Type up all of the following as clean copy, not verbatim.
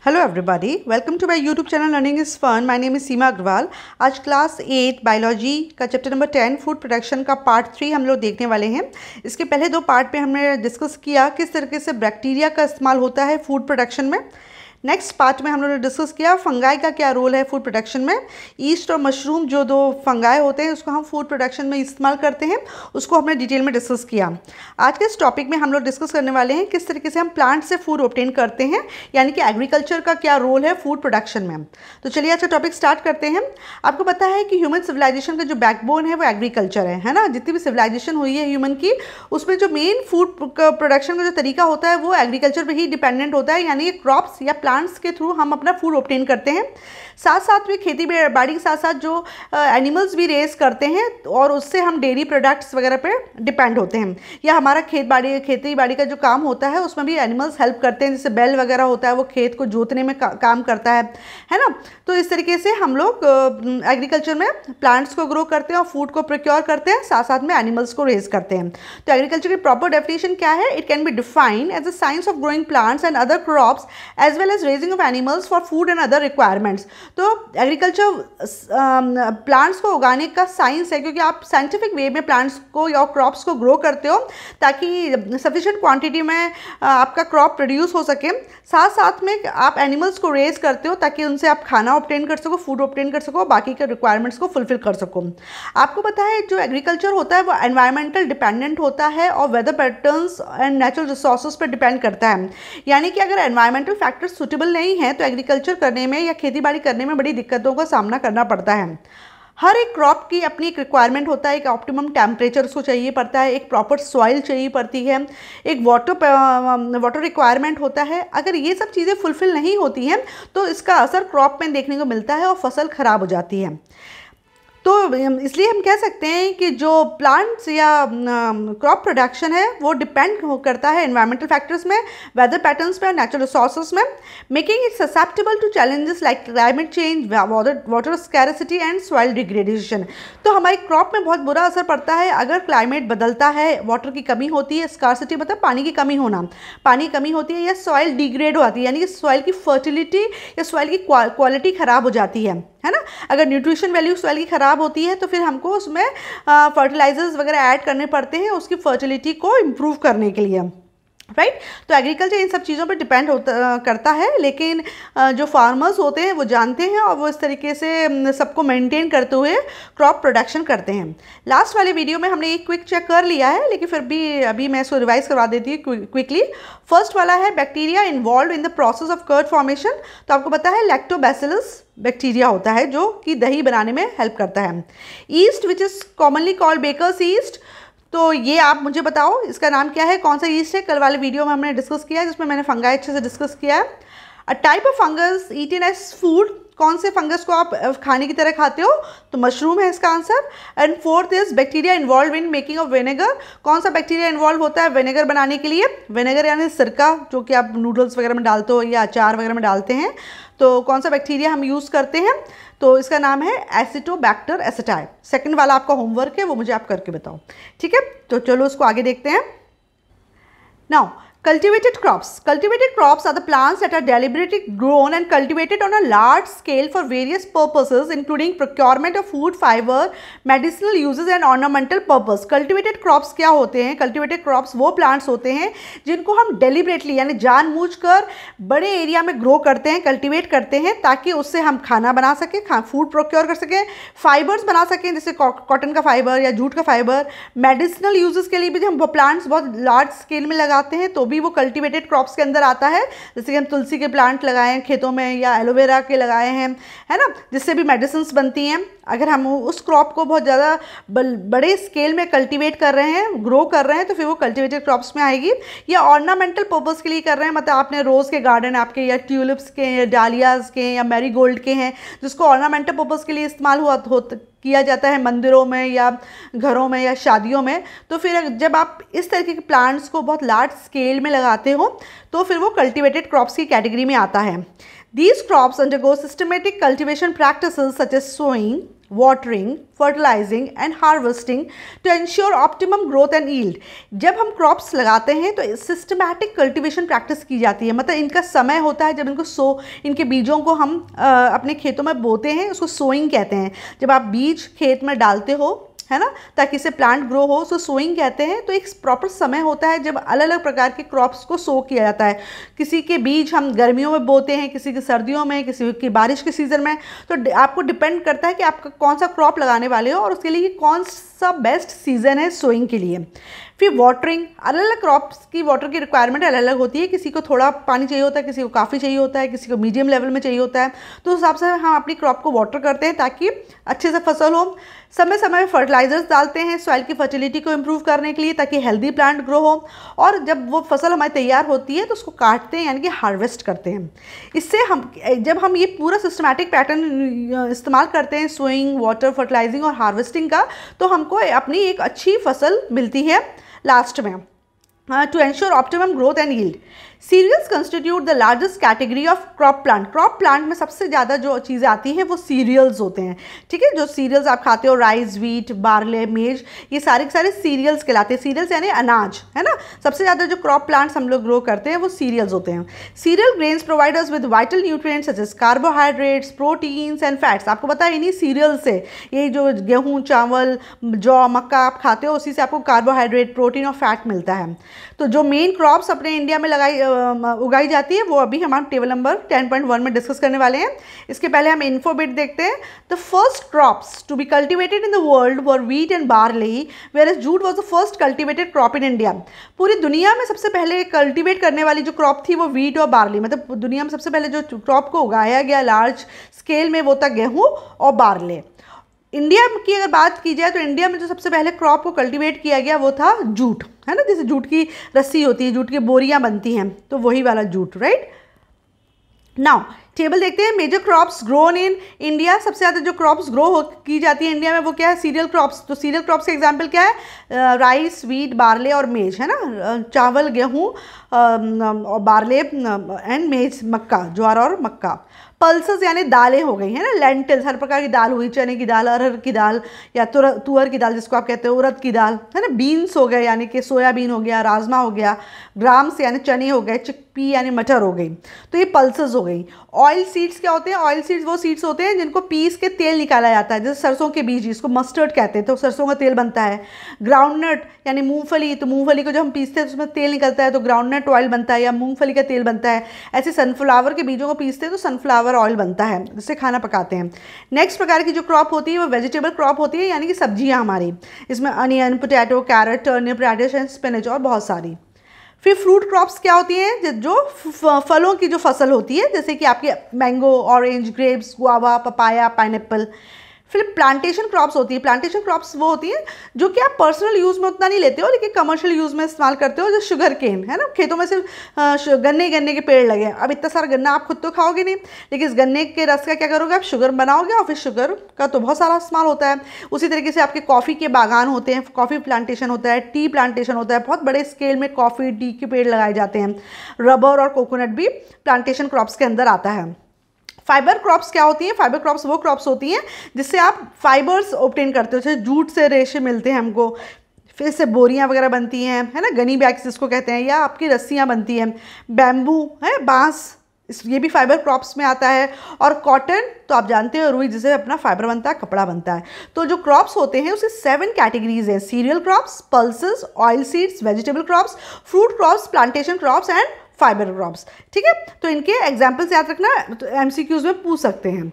Hello everybody, welcome to my YouTube channel learning is fun. My name is Seema Agarwal. आज class 8 biology का chapter number 10 food production का part 3 हम लोग देखने वाले हैं। इसके पहले दो पार्ट में हमने डिस्कस किया किस तरीके से बैक्टीरिया का इस्तेमाल होता है फूड प्रोडक्शन में। नेक्स्ट पार्ट में हम लोगों ने डिस्कस किया फंगाई का क्या रोल है फूड प्रोडक्शन में। ईस्ट और मशरूम जो दो फंगाई होते हैं उसको हम फूड प्रोडक्शन में इस्तेमाल करते हैं, उसको हमने डिटेल में डिस्कस किया। आज के इस टॉपिक में हम लोग डिस्कस करने वाले हैं किस तरीके से हम प्लांट से फूड ऑब्टेन करते हैं, यानी कि एग्रीकल्चर का क्या रोल है फूड प्रोडक्शन में। तो चलिए आज का टॉपिक स्टार्ट करते हैं। आपको पता है कि ह्यूमन सिविलाइजेशन का जो बैकबोन है वो एग्रीकल्चर है ना। जितनी भी सिविलाइजेशन हुई है ह्यूमन की, उसमें जो मेन फूड प्रोडक्शन का जो तरीका होता है वो एग्रीकल्चर पर ही डिपेंडेंट होता है, यानी क्रॉप्स या प्लांट्स के थ्रू हम अपना फूड ऑब्टेन करते हैं। साथ साथ में खेती बाड़ी के साथ साथ जो एनिमल्स भी रेस करते हैं और उससे हम डेयरी प्रोडक्ट्स वगैरह पे डिपेंड होते हैं। या हमारा खेती बाड़ी का जो काम होता है उसमें भी एनिमल्स हेल्प करते हैं, जैसे बैल वगैरह होता है वो खेत को जोतने में काम करता है ना। तो इस तरीके से हम लोग एग्रीकल्चर में प्लांट्स को ग्रो करते हैं और फूड को प्रोक्योर करते हैं, साथ साथ में एनिमल्स को रेस करते हैं। तो एग्रीकल्चर की प्रॉपर डेफिनेशन क्या है? It can be defined as the science of growing plants and other crops as well as raising of animals for food and other requirements. तो एग्रीकल्चर प्लांट्स को उगाने का साइंस है, क्योंकि आप साइंटिफिक वे में प्लांट्स को या क्रॉप्स को ग्रो करते हो ताकि सफिशिएंट क्वांटिटी में आपका क्रॉप प्रोड्यूस हो सके। साथ साथ में आप एनिमल्स को रेज करते हो ताकि उनसे आप खाना ऑब्टेन कर सको, फूड ऑब्टेन कर सको, बाकी के रिक्वायरमेंट्स को फुलफिल कर सको। आपको पता है जो एग्रीकल्चर होता है वो एनवायरमेंटल डिपेंडेंट होता है और weather patterns and natural resources पर डिपेंड करता है। यानी कि अगर एनवायरमेंटल फैक्टर्स सुटेबल नहीं है तो एग्रीकल्चर करने में या खेती बाड़ी करने में बड़ी दिक्कतों का सामना करना पड़ता है। हर एक क्रॉप की अपनी एक रिक्वायरमेंट होता है, एक ऑप्टिमम टेम्परेचर उसको चाहिए पड़ता है, एक प्रॉपर सॉइल चाहिए पड़ती है, एक वाटर रिक्वायरमेंट होता है। अगर ये सब चीज़ें फुलफिल नहीं होती हैं तो इसका असर क्रॉप में देखने को मिलता है और फसल ख़राब हो जाती है। तो इसलिए हम कह सकते हैं कि जो प्लांट्स या क्रॉप प्रोडक्शन है वो डिपेंड करता है एनवायरमेंटल फैक्टर्स में, वेदर पैटर्न्स में और नेचुरल रिसोर्सेज में, making it susceptible to challenges like climate change, water scarcity and soil degradation. तो हमारी क्रॉप में बहुत बुरा असर पड़ता है अगर क्लाइमेट बदलता है, वाटर की कमी होती है, स्कैरसिटी मतलब पानी की कमी होना, पानी कमी होती है या सॉइल डिग्रेड होती है, यानी कि सॉइल की फर्टिलिटी या सॉइल की क्वालिटी ख़राब हो जाती है ना। अगर न्यूट्रिशन वैल्यू सॉइल की ख़राब होती है तो फिर हमको उसमें फर्टिलाइजर्स वगैरह ऐड करने पड़ते हैं उसकी फर्टिलिटी को इम्प्रूव करने के लिए, राइट। तो एग्रीकल्चर इन सब चीज़ों पर डिपेंड करता है, लेकिन जो फार्मर्स होते हैं वो जानते हैं और वो इस तरीके से सबको मेंटेन करते हुए क्रॉप प्रोडक्शन करते हैं। लास्ट वाले वीडियो में हमने एक क्विक चेक कर लिया है, लेकिन फिर भी अभी मैं इसको रिवाइज करवा देती हूँ क्विकली। फर्स्ट वाला है bacteria involve in the process of curd formation. तो आपको पता है लैक्टोबैसिलस बैक्टीरिया होता है जो कि दही बनाने में हेल्प करता है। Yeast which is commonly called baker's yeast, तो ये आप मुझे बताओ इसका नाम क्या है, कौन सा ईस्ट है। कल वाले वीडियो में हमने डिस्कस किया है जिसमें मैंने फंगाई अच्छे से डिस्कस किया है। A type of fungus eaten as food, कौन से फंगस को आप खाने की तरह खाते हो? तो मशरूम है इसका answer. And fourth is bacteria involve in making of vinegar, कौन सा बैक्टीरिया इन्वॉल्व होता है विनेगर बनाने के लिए? विनेगर यानी सिरका जो कि आप नूडल्स वगैरह में डालते हो या अचार वगैरह में डालते हैं, तो कौन सा बैक्टीरिया हम यूज़ करते हैं? तो इसका नाम है एसिटोबैक्टर एसिटाई। सेकंड वाला आपका होमवर्क है, वो मुझे आप करके बताओ, ठीक है। तो चलो उसको आगे देखते हैं। Now cultivated crops are the plants that are deliberately grown and cultivated on a large scale for various purposes including procurement of food, fiber, medicinal uses and ornamental purpose। cultivated crops क्या होते हैं? cultivated crops वो plants होते हैं जिनको हम deliberately यानी जानबूझकर बड़े एरिया में ग्रो करते हैं, कल्टिवेट करते हैं ताकि उससे हम खाना बना सकें, फूड प्रोक्योर कर सकें, फाइबर्स बना सकें जैसे कॉटन का फाइबर या जूट का फाइबर। मेडिसिनल यूजेस के लिए भी हम प्लांट्स बहुत लार्ज स्केल में लगाते हैं तो भी वो कल्टीवेटेड क्रॉप्स के अंदर आता है। जैसे कि हम तुलसी के प्लांट लगाए हैं खेतों में या एलोवेरा के लगाए हैं, है ना, जिससे भी मेडिसिन्स बनती हैं। अगर हम उस क्रॉप को बहुत ज़्यादा बड़े स्केल में कल्टीवेट कर रहे हैं, ग्रो कर रहे हैं, तो फिर वो कल्टीवेटेड क्रॉप्स में आएगी। या ऑर्नामेंटल पर्पस के लिए कर रहे हैं, मतलब आपने रोज़ के गार्डन आपके या ट्यूलिप्स के या डालियाज़ के या मैरीगोल्ड के हैं जिसको ऑर्नामेंटल पर्पस के लिए इस्तेमाल किया जाता है मंदिरों में या घरों में या शादियों में। तो फिर जब आप इस तरीके के प्लांट्स को बहुत लार्ज स्केल में लगाते हो तो फिर वो कल्टीवेटेड क्रॉप्स की कैटेगरी में आता है। These crops undergo systematic cultivation practices such as sowing, watering, fertilizing and harvesting to ensure optimum growth and yield. जब हम क्रॉप्स लगाते हैं तो सिस्टमैटिक कल्टीवेशन प्रैक्टिस की जाती है, मतलब इनका समय होता है जब इनके बीजों को हम अपने खेतों में बोते हैं, उसको सोइंग कहते हैं। जब आप बीज खेत में डालते हो, है ना, ताकि इसे प्लांट ग्रो हो, उसको सोइंग कहते हैं। तो एक प्रॉपर समय होता है जब अलग अलग प्रकार के क्रॉप्स को सो किया जाता है। किसी के बीज हम गर्मियों में बोते हैं, किसी के सर्दियों में, किसी की बारिश के सीज़न में। तो आपको डिपेंड करता है कि आप कौन सा क्रॉप लगाने वाले हो और उसके लिए कौन सा बेस्ट सीज़न है सोइंग के लिए। फिर वाटरिंग, अलग अलग क्रॉप्स की वाटर की रिक्वायरमेंट अलग अलग होती है। किसी को थोड़ा पानी चाहिए होता है, किसी को काफ़ी चाहिए होता है, किसी को मीडियम लेवल में चाहिए होता है। तो उस हिसाब से हम अपनी क्रॉप को वाटर करते हैं ताकि अच्छे से फसल हो। समय समय में फर्टिलाइजर्स डालते हैं सॉइल की फर्टिलिटी को इम्प्रूव करने के लिए, ताकि हेल्दी प्लांट ग्रो हो। और जब वो फसल हमारी तैयार होती है तो उसको काटते हैं, यानी कि हार्वेस्ट करते हैं। इससे जब हम ये पूरा सिस्टमैटिक पैटर्न इस्तेमाल करते हैं सोइंग, वाटर, फर्टिलाइजिंग और हार्वेस्टिंग का, तो हमको अपनी एक अच्छी फसल मिलती है लास्ट में। To ensure optimum growth and yield. Cereals constitute the largest category of crop plant. Crop plant में सबसे ज़्यादा जो चीज़ें आती हैं वो सीरियल्स होते हैं, ठीक है। जो सीरियल्स आप खाते हो, राइस, व्हीट, बार्ले, मेज, ये सारे के सारे सीरियल्स कहलाते हैं। सीरियल्स यानी अनाज, है ना। सबसे ज़्यादा जो क्रॉप प्लांट्स हम लोग ग्रो करते हैं वो सीरियल्स होते हैं। Cereal grains provide us with vital nutrients such as carbohydrates, proteins and fats. आपको पता है इन्हीं सीरियल से, ये जो गेहूँ, चावल, जौ, मक्का आप खाते हो, उसी से आपको कार्बोहाइड्रेट, प्रोटीन और फैट मिलता है। तो जो मेन क्रॉप्स अपने इंडिया में उगाई जाती है वो अभी हम टेबल नंबर 10.1 में डिस्कस करने वाले हैं। इसके पहले हम इन्फोबिट देखते हैं। The first crops to be cultivated in the world were wheat and barley, whereas jute was the first cultivated crop in India. पूरी दुनिया में सबसे पहले कल्टिवेट करने वाली जो क्रॉप थी वो व्हीट और बार्ली, मतलब दुनिया में सबसे पहले जो क्रॉप को उगाया गया लार्ज स्केल में वो था गेहूँ और बार्ले। इंडिया की अगर बात की जाए तो इंडिया में जो सबसे पहले क्रॉप को कल्टीवेट किया गया वो था जूट, है ना। जैसे जूट की रस्सी होती है, जूट की बोरियां बनती हैं, तो वही वाला जूट, राइट। नाउ टेबल देखते हैं। Major crops grown in India. सबसे ज़्यादा जो क्रॉप्स ग्रो की जाती है इंडिया में वो क्या है? Cereal crops. तो सीरियल क्रॉप्स के एग्जांपल क्या है? राइस, व्हीट, बार्ले और मेज, है ना। चावल, गेहूँ और बार्ले एंड मेज, मक्का, ज्वार और मक्का। पल्सेस यानी दालें हो गई, है ना। लेंटिल्स, हर प्रकार की दाल हुई, चने की दाल, अरहर की दाल या तुअर की दाल जिसको आप कहते हो, उड़द की दाल, है ना। बीन्स हो गए यानी कि सोयाबीन हो गया, राजमा हो गया। ग्राम्स यानी चने हो गए, चिकपी यानी मटर हो गई। तो ये पल्सेस हो गई। ऑयल सीड्स क्या होते हैं? ऑयल सीड्स वो सीड्स होते हैं जिनको पीस के तेल निकाला जाता है, जैसे सरसों के बीज, जिसको मस्टर्ड कहते हैं, तो सरसों का तेल बनता है। ग्राउंडनट यानी मूंगफली, तो मूंगफली को जब हम पीसते हैं तो उसमें तेल निकलता है, तो ग्राउंडनट ऑयल बनता है या मूंगफली का तेल बनता है। ऐसे सनफ्लावर के बीजों को पीसते हैं तो सनफ्लावर ऑयल बनता है, जिससे खाना पकाते हैं। नेक्स्ट प्रकार की जो क्रॉप होती है वो वेजिटेबल क्रॉप होती है, यानी कि सब्जियां हमारी। इसमें onion, potato, carrot, turnip, radish and spinach और बहुत सारी। फिर फ्रूट क्रॉप्स क्या होती हैं? जो फलों की जो फसल होती है, जैसे कि आपके mango, orange, grapes, guava, papaya, pineapple. फिर प्लांटेशन क्रॉप्स होती है। प्लांटेशन क्रॉप्स वो होती हैं जो कि आप पर्सनल यूज़ में उतना नहीं लेते हो, लेकिन कमर्शियल यूज़ में इस्तेमाल करते हो। जैसे शुगर केन, है ना। खेतों में सिर्फ गन्ने के पेड़ लगे, अब इतना सारा गन्ना आप खुद तो खाओगे नहीं, लेकिन इस गन्ने के रस का क्या करोगे? आप शुगर बनाओगे, और फिर शुगर का तो बहुत सारा इस्तेमाल होता है। उसी तरीके से आपके कॉफ़ी के बागान होते हैं, कॉफ़ी प्लांटेशन होता है, टी प्लांटेशन होता है, बहुत बड़े स्केल में कॉफ़ी, टी के पेड़ लगाए जाते हैं। रबर और कोकोनट भी प्लांटेशन क्रॉप्स के अंदर आता है। फाइबर क्रॉप्स क्या होती हैं? फाइबर क्रॉप्स वो क्रॉप्स होती हैं जिससे आप फाइबर्स ऑब्टेन करते हो, जैसे जूट से रेशे मिलते हैं हमको, फिर से बोरियां वगैरह बनती हैं, है ना। गनी बैग्स जिसको कहते हैं, या आपकी रस्सियां बनती हैं। बैम्बू है, बांस, ये भी फाइबर क्रॉप्स में आता है। और कॉटन तो आप जानते हो, रुई, जिसे अपना फाइबर बनता है, कपड़ा बनता है। तो जो क्रॉप्स होते हैं उसके 7 कैटेगरीज हैं: cereal crops, pulses, oil seeds, vegetable crops, fruit crops, plantation crops and fibre crops. ठीक है, तो इनके एग्जाम्पल्स याद रखना, तो एमसीक्यूज में पूछ सकते हैं।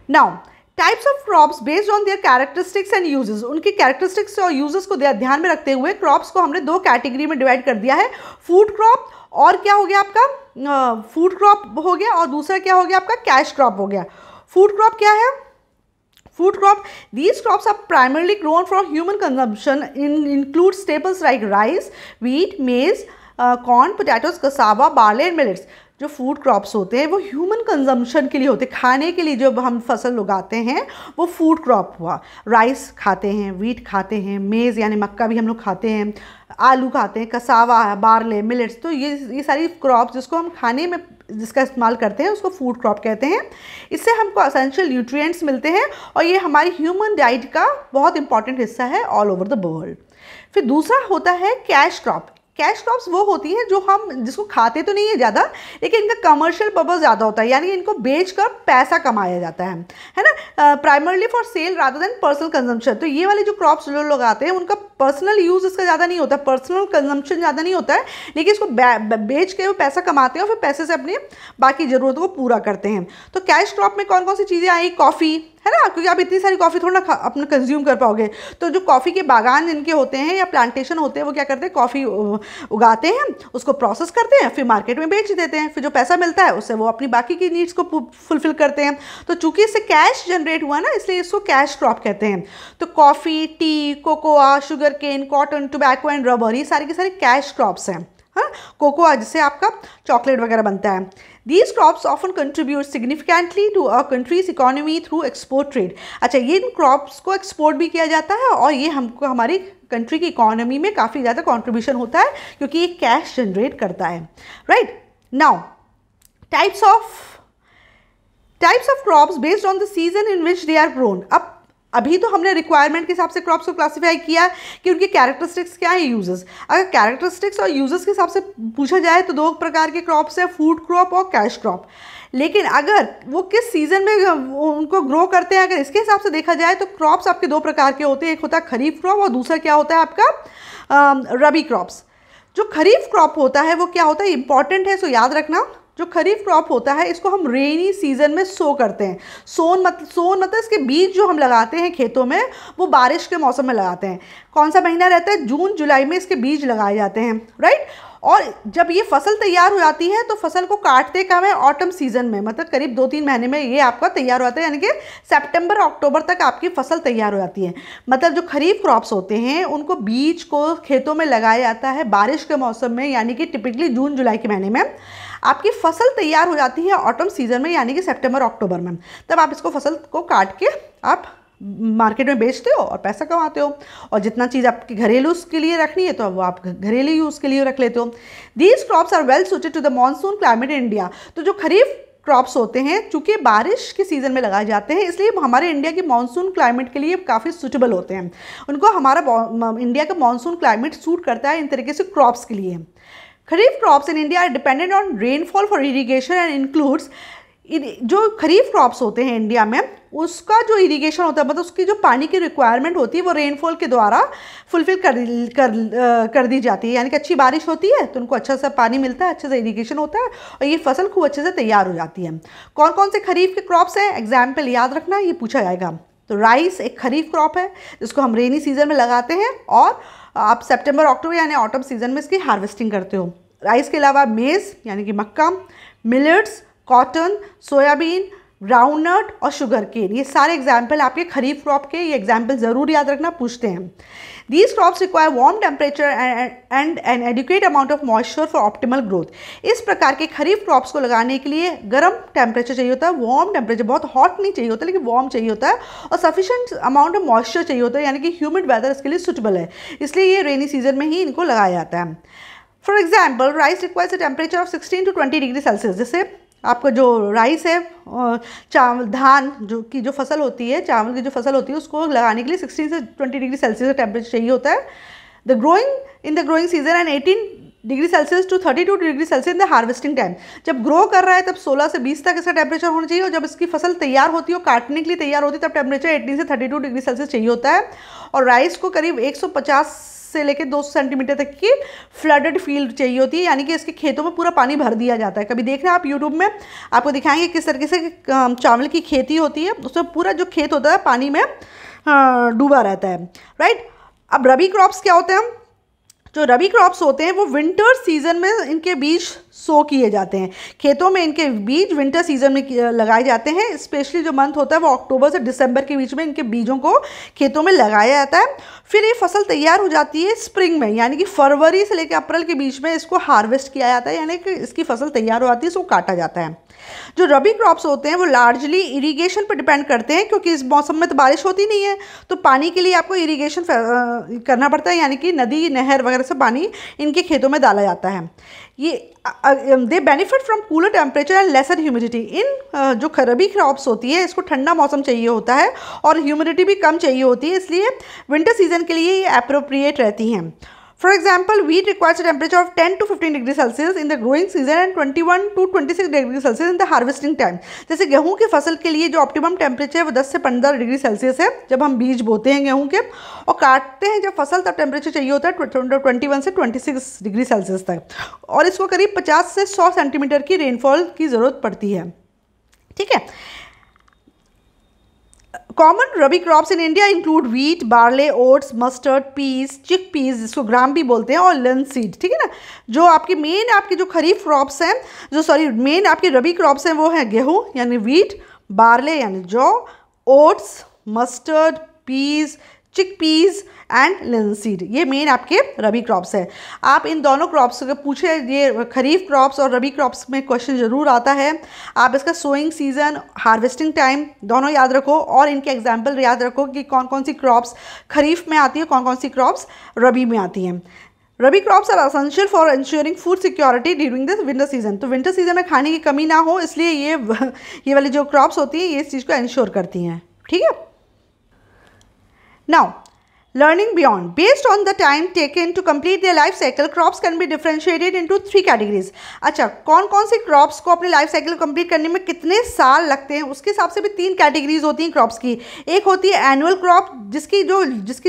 Now types of crops based on their characteristics and uses. उनके कैरेक्टरिस्टिक्स और यूजेस को ध्यान में रखते हुए क्रॉप्स को हमने 2 कैटेगरी में डिवाइड कर दिया है। फूड क्रॉप और क्या हो गया आपका? फूड क्रॉप हो गया, और दूसरा क्या हो गया आपका? कैश क्रॉप हो गया। फूड क्रॉप क्या है? Food crop, these crops are primarily grown for human consumption, include staples like rice, wheat, maize, corn, potatoes, cassava, barley and millets. जो फूड क्रॉप्स होते हैं वो ह्यूमन कंजम्पशन के लिए होते हैं, खाने के लिए जो हम फसल उगाते हैं वो फूड क्रॉप हुआ। राइस खाते हैं, व्हीट खाते हैं, मेज़ यानी मक्का भी हम लोग खाते हैं, आलू खाते हैं, कसावा, बार्ले, मिलेट्स। तो ये सारी क्रॉप्स जिसको हम खाने में जिसका इस्तेमाल करते हैं उसको फूड क्रॉप कहते हैं। इससे हमको एसेंशियल न्यूट्रिएंट्स मिलते हैं और ये हमारी ह्यूमन डाइट का बहुत इंपॉर्टेंट हिस्सा है ऑल ओवर द वर्ल्ड। फिर दूसरा होता है कैश क्रॉप। कैश क्रॉप्स वो होती हैं जो हम जिसको खाते तो नहीं है ज़्यादा, लेकिन इनका कमर्शियल पर्पस ज़्यादा होता है, यानी इनको बेचकर पैसा कमाया जाता है ना, primarily for sale rather than personal consumption. तो ये वाले जो क्रॉप्स जो लोग आते हैं उनका पर्सनल यूज़ इसका ज़्यादा नहीं होता, पर्सनल कंजम्पशन ज़्यादा नहीं होता है, लेकिन इसको बेच के वो पैसा कमाते हैं और फिर पैसे से अपनी बाकी ज़रूरतों को पूरा करते हैं। तो कैश क्रॉप में कौन कौन सी चीज़ें आई? कॉफ़ी, है ना, क्योंकि आप इतनी सारी कॉफ़ी थोड़ा ना अपना कंज्यूम कर पाओगे। तो जो कॉफ़ी के बागान इनके होते हैं या प्लांटेशन होते हैं वो क्या करते हैं, कॉफ़ी उगाते हैं, उसको प्रोसेस करते हैं, फिर मार्केट में बेच देते हैं, फिर जो पैसा मिलता है उससे वो अपनी बाकी की नीड्स को फुलफिल करते हैं। तो चूंकि इससे कैश जनरेट हुआ ना, इसलिए इसको कैश क्रॉप कहते हैं। तो coffee, tea, cocoa, sugarcane, cotton, tobacco and rubber, ये सारी की सारी कैश क्रॉप्स हैं। हाँ, कोकोआ जिससे आपका चॉकलेट वगैरह बनता है। These crops often contribute significantly to a country's economy through export trade. अच्छा, ये इन क्रॉप्स को एक्सपोर्ट भी किया जाता है और ये हमको हमारी कंट्री की इकोनॉमी में काफ़ी ज़्यादा कंट्रीब्यूशन होता है क्योंकि ये कैश जनरेट करता है। Right now, types of crops based on the season in which they are grown. अब अभी तो हमने रिक्वायरमेंट के हिसाब से क्रॉप्स को क्लासीफाई किया कि उनके कैरेक्टरिस्टिक्स क्या है, यूजेस। अगर कैरेक्टरिस्टिक्स और यूजेस के हिसाब से पूछा जाए तो दो प्रकार के क्रॉप्स हैं, फूड क्रॉप और कैश क्रॉप। लेकिन अगर वो किस सीज़न में उनको ग्रो करते हैं, अगर इसके हिसाब से देखा जाए तो क्रॉप्स आपके दो प्रकार के होते हैं, एक होता है खरीफ क्रॉप और दूसरा क्या होता है आपका रबी क्रॉप्स। जो खरीफ क्रॉप होता है वो क्या होता है, इंपॉर्टेंट है, सो याद रखना। जो खरीफ क्रॉप होता है इसको हम रेनी सीजन में सो करते हैं। सोन मतलब इसके बीज जो हम लगाते हैं खेतों में वो बारिश के मौसम में लगाते हैं। कौन सा महीना रहता है, जून जुलाई में इसके बीज लगाए जाते हैं। राइट, और जब ये फसल तैयार हो जाती है तो फसल को काटते कब है, ऑटम सीजन में, मतलब करीब 2-3 महीने में ये आपका तैयार हो जाता है, यानी कि सितंबर अक्टूबर तक आपकी फसल तैयार हो जाती है। मतलब जो खरीफ क्रॉप्स होते हैं उनको बीज को खेतों में लगाया जाता है बारिश के मौसम में, यानी कि टिपिकली जून जुलाई के महीने में। आपकी फसल तैयार हो जाती है ऑटम सीजन में, यानी कि सितंबर अक्टूबर में। तब आप इसको फसल को काट के आप मार्केट में बेचते हो और पैसा कमाते हो, और जितना चीज़ आपके घरेलू यूज़ के लिए रखनी है तो वो आप घरेलू यूज़ के लिए रख लेते हो। These crops are well suited to the monsoon climate in India. तो जो खरीफ क्रॉप्स होते हैं चूँकि बारिश के सीज़न में लगाए जाते हैं, इसलिए हमारे इंडिया की मानसून क्लाइमेट के लिए काफ़ी सूटेबल होते हैं। उनको हमारा इंडिया का मानसून क्लाइमेट सूट करता है इन तरीके से क्रॉप्स के लिए। Kharif crops in India are dependent on rainfall for irrigation and includes, जो खरीफ क्रॉप्स होते हैं इंडिया में उसका जो इरिगेशन होता है, मतलब उसकी जो पानी की रिक्वायरमेंट होती है वो रेनफॉल के द्वारा फुलफिल कर दी जाती है। यानी कि अच्छी बारिश होती है तो उनको अच्छा सा पानी मिलता है, अच्छे से इरिगेशन होता है और ये फसल खूब अच्छे से तैयार हो जाती है। कौन कौन से खरीफ के क्रॉप्स हैं, एग्जाम्पल याद रखना, ये पूछा जाएगा। तो राइस एक खरीफ क्रॉप है जिसको हम रेनी सीजन में लगाते हैं और आप सितंबर अक्टूबर यानी ऑटम सीजन में इसकी हार्वेस्टिंग करते हो। राइस के अलावा मेज़ यानी कि मक्का, मिलेट्स, कॉटन, सोयाबीन, ग्राउंडनट और शुगर केन, ये सारे एग्जाम्पल आपके खरीफ क्रॉप के। ये एग्जाम्पल ज़रूर याद रखना, पूछते हैं। These crops require warm temperature and N adequate amount of moisture for optimal growth. इस प्रकार के खरीफ क्रॉप्स को लगाने के लिए गर्म टेम्परेचर चाहिए होता है, वार्म टेम्परेचर, बहुत हॉट नहीं चाहिए होता लेकिन वार्म चाहिए होता है, और सफिशिएंट अमाउंट ऑफ मॉइस्चर चाहिए होता है, यानी कि ह्यूमिड वेदर इसके लिए सूटेबल है, इसलिए ये रेनी सीजन में ही इनको लगाया जाता है। For example, rice requires a temperature of 16 to 20 degree Celsius. जैसे आपका जो राइस है, चावल, धान जो की जो फसल होती है, चावल की जो फसल होती है, उसको लगाने के लिए 16 से 20 डिग्री सेल्सियस का टेम्परेचर चाहिए होता है। The growing season and 18 degree Celsius to 32 degree Celsius in the harvesting time. जब ग्रो कर रहा है तब 16 से 20 तक इसका टेम्परेचर होना चाहिए, और जब इसकी फसल तैयार होती है और काटने के लिए तैयार होती है तब टेम्परेचर 18 से 32 डिग्री सेल्सियस चाहिए होता है। और राइस को करीब 150 से लेकर 200 सेंटीमीटर तक की फ्लडेड फील्ड चाहिए होती है, यानी कि इसके खेतों में पूरा पानी भर दिया जाता है। कभी देखना आप यूट्यूब में आपको दिखाएंगे किस तरीके से चावल की खेती होती है, उसमें पूरा जो खेत होता है पानी में डूबा रहता है। राइट, अब रबी क्रॉप्स क्या होते हैं? जो रबी क्रॉप्स होते हैं वो विंटर सीजन में इनके बीज सो किए जाते हैं। खेतों में इनके बीज विंटर सीजन में लगाए जाते हैं। स्पेशली जो मंथ होता है वो अक्टूबर से दिसंबर के बीच में इनके बीजों को खेतों में लगाया जाता है। फिर ये फसल तैयार हो जाती है स्प्रिंग में, यानी कि फरवरी से लेकर अप्रैल के बीच में इसको हार्वेस्ट किया जाता है, यानी कि इसकी फसल तैयार हो जाती है, इसको काटा जाता है। जो रबी क्रॉप्स होते हैं वो लार्जली इरिगेशन पर डिपेंड करते हैं, क्योंकि इस मौसम में तो बारिश होती नहीं है, तो पानी के लिए आपको इरिगेशन करना पड़ता है, यानी कि नदी, नहर वगैरह से पानी इनके खेतों में डाला जाता है। ये they benefit from cooler temperature and lesser humidity. इन जो रबी क्रॉप्स होती है इसको ठंडा मौसम चाहिए होता है और ह्यूमिडिटी भी कम चाहिए होती है, इसलिए विंटर सीजन के लिए ये अप्रोप्रिएट रहती हैं। For example wheat requires a temperature of 10 to 15 degree Celsius in the growing season and 21 to 26 degree Celsius in the harvesting time. जैसे गेहूं की फसल के लिए जो ऑप्टिमम टेम्परेचर है वो 10 से 15 डिग्री सेल्सियस है जब हम बीज बोते हैं गेहूं के, और काटते हैं जब फसल तब टेम्परेचर चाहिए होता है 21 से 26 डिग्री सेल्सियस तक, और इसको करीब 50 से 100 सेंटीमीटर की रेनफॉल की ज़रूरत पड़ती है। ठीक है। Common rabi crops in India include wheat, barley, oats, mustard, peas, chickpeas जिसको ग्राम भी बोलते हैं, और लिनसीड। ठीक है ना। जो आपकी मेन आपकी जो खरीफ क्रॉप्स हैं, मेन आपकी रबी क्रॉप्स हैं वो हैं गेहूं यानी व्हीट, बार्ले यानी जौ, ओट्स, मस्टर्ड, पीस, चिक पीस एंड लिनसीड। ये मेन आपके रबी क्रॉप्स है। आप इन दोनों क्रॉप्स को पूछे, ये खरीफ क्रॉप्स और रबी क्रॉप्स में क्वेश्चन ज़रूर आता है। आप इसका सोइंग सीजन, हार्वेस्टिंग टाइम दोनों याद रखो और इनके एग्जाम्पल याद रखो कि कौन कौन सी क्रॉप्स खरीफ में आती है, कौन कौन सी क्रॉप्स रबी में आती हैं। Rabi crops are essential for ensuring food security during this winter season. तो विंटर सीजन में खाने की कमी ना हो, इसलिए ये वाली जो क्रॉप्स होती हैं ये इस चीज़ को इंश्योर करती हैं। ठीक है। Now, learning beyond. Based on the time taken to complete their life cycle, crops can be differentiated into 3 categories. अच्छा, कौन कौन सी क्रॉप्स को अपने लाइफ साइकिल कंप्लीट करने में कितने साल लगते हैं, उसके हिसाब से भी 3 कैटेगरीज होती हैं क्रॉप्स की। एक होती है एनुअल क्रॉप, जिसकी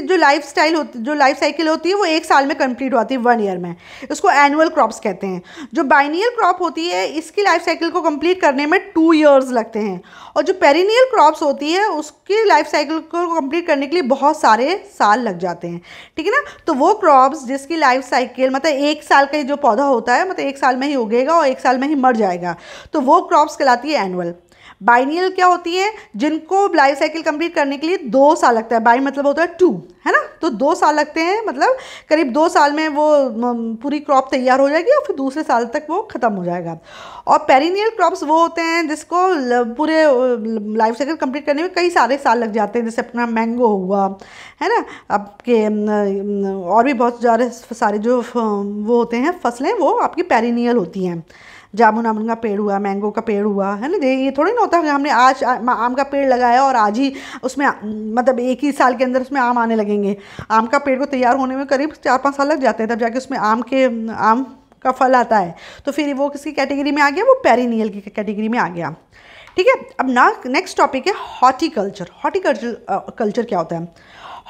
जो लाइफ साइकिल होती है वो 1 साल में कंप्लीट होती है, 1 ईयर में, इसको एनुअल क्रॉप्स कहते हैं। जो बाइनियल क्रॉप होती है इसकी लाइफ साइकिल को कंप्लीट करने में 2 ईयर्स लगते हैं, और जो पेरिनियल क्रॉप्स होती है उसकी लाइफ साइकिल को कंप्लीट करने के लिए बहुत सारे साल लग जाते हैं। ठीक है ना। तो वो क्रॉप्स जिसकी लाइफ साइकिल मतलब 1 साल का ही जो पौधा होता है, मतलब 1 साल में ही उगेगा और 1 साल में ही मर जाएगा, तो वो क्रॉप्स कहलाती है एनुअल। बाइनियल क्या होती है, जिनको लाइफ साइकिल कंप्लीट करने के लिए 2 साल लगता है। बाई मतलब होता है 2, है ना। तो 2 साल लगते हैं, मतलब करीब 2 साल में वो पूरी क्रॉप तैयार हो जाएगी और फिर दूसरे साल तक वो ख़त्म हो जाएगा। और पेरिनियल क्रॉप्स वो होते हैं जिसको पूरे लाइफ साइकिल कंप्लीट करने में कई सारे साल लग जाते हैं, जैसे अपना मैंगो हुआ, है ना, आपके और भी बहुत सारे जो वो होते हैं फसलें, वो आपकी पेरिनियल होती हैं। जामुन आम का पेड़ हुआ, मैंगो का पेड़ हुआ, है ना। ये थोड़ी ना होता है हमने आज आम का पेड़ लगाया और आज ही उसमें मतलब 1 ही साल के अंदर उसमें आम आने लगेंगे। आम का पेड़ को तैयार होने में करीब 4-5 साल लग जाते हैं, तब जाके उसमें आम का फल आता है। तो फिर वो किसकी कैटेगरी में आ गया, वो पेरिनियल की कैटेगरी में आ गया। ठीक है। अब नेक्स्ट टॉपिक है हॉर्टिकल्चर। हॉर्टिकल्चर क्या होता है?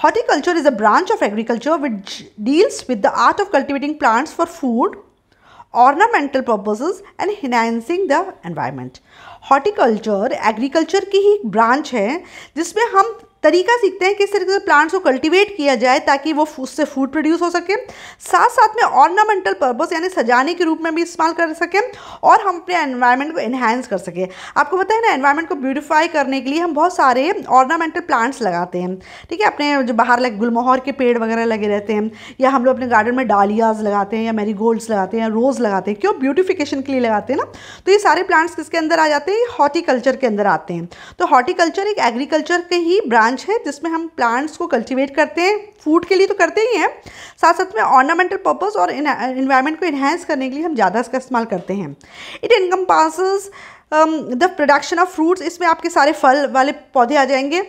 Horticulture is a branch of agriculture which deals with the art of cultivating plants for food, ornamental purposes and enhancing the environment. Horticulture agriculture की ही ब्रांच है जिसमें हम तरीका सीखते हैं किस तरीके से प्लांट्स को कल्टीवेट किया जाए ताकि वो उससे फूड प्रोड्यूस हो सके, साथ साथ में ऑर्नामेंटल पर्पस यानी सजाने के रूप में भी इस्तेमाल कर सकें, और हम अपने एनवायरनमेंट को इन्हांस कर सकें। आपको पता है ना, एनवायरनमेंट को ब्यूटिफाई करने के लिए हम बहुत सारे ऑर्नामेंटल प्लांट्स लगाते हैं। ठीक है। अपने जो बाहर गुलमोहर के पेड़ वगैरह लगे रहते हैं, या हम लोग अपने गार्डन में डालियाज लगाते हैं, या मैरीगोल्ड्स लगाते हैं, या रोज़ लगाते हैं, क्यों? ब्यूटिफिकेशन के लिए लगाते हैं ना। तो ये सारे प्लांट्स किसके अंदर आ जाते हैं? हॉर्टिकल्चर के अंदर आते हैं। तो हॉर्टिकल्चर एक एग्रीकल्चर के ही ब्रांच है जिसमें हम प्लांट्स को कल्टीवेट करते हैं, फूड के लिए तो करते ही हैं, साथ साथ में ऑर्नामेंटल पर्पस और एनवायरनमेंट को इन्हांस करने के लिए हम ज़्यादा इसका इस्तेमाल करते हैं। It encompasses the production of fruits. इसमें आपके सारे फल वाले पौधे आ जाएंगे,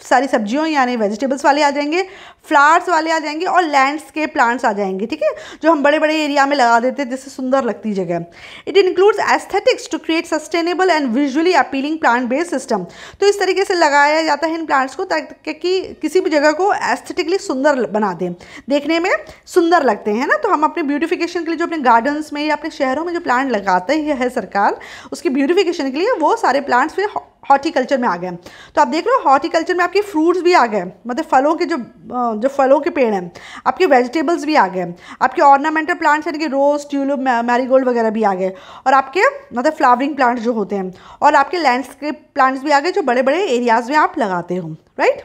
सारी सब्जियों यानी वेजिटेबल्स वाले आ जाएंगे, फ्लावर्स वाले आ जाएंगे, और लैंडस्केप प्लांट्स आ जाएंगे। ठीक है। जो हम बड़े बड़े एरिया में लगा देते हैं जिससे सुंदर लगती जगह। It includes aesthetics to create sustainable and visually appealing plant based system. तो इस तरीके से लगाया जाता है इन प्लांट्स को ताकि किसी भी जगह को एस्थेटिकली सुंदर बना दें, देखने में सुंदर लगते हैं ना। तो हम अपने ब्यूटिफिकेशन के लिए जो अपने गार्डन्स में या अपने शहरों में जो प्लांट लगाते है सरकार, उसकी ब्यूटिफिकेशन के लिए वो सारे प्लांट्स फिर हॉर्टिकल्चर में आ गए। तो आप देख लो हॉर्टिकल्चर में आपके फ्रूट्स भी आ गए, मतलब फलों के जो फलों के पेड़ हैं, आपके वेजिटेबल्स भी आ गए, आपके ऑर्नामेंटल प्लांट्स यानी कि रोज़, ट्यूलिप, मैरीगोल्ड वगैरह भी आ गए, और आपके मतलब फ्लावरिंग प्लांट्स जो होते हैं, और आपके लैंडस्केप प्लांट्स भी आ गए जो बड़े बड़े एरियाज़ में आप लगाते हो। Right.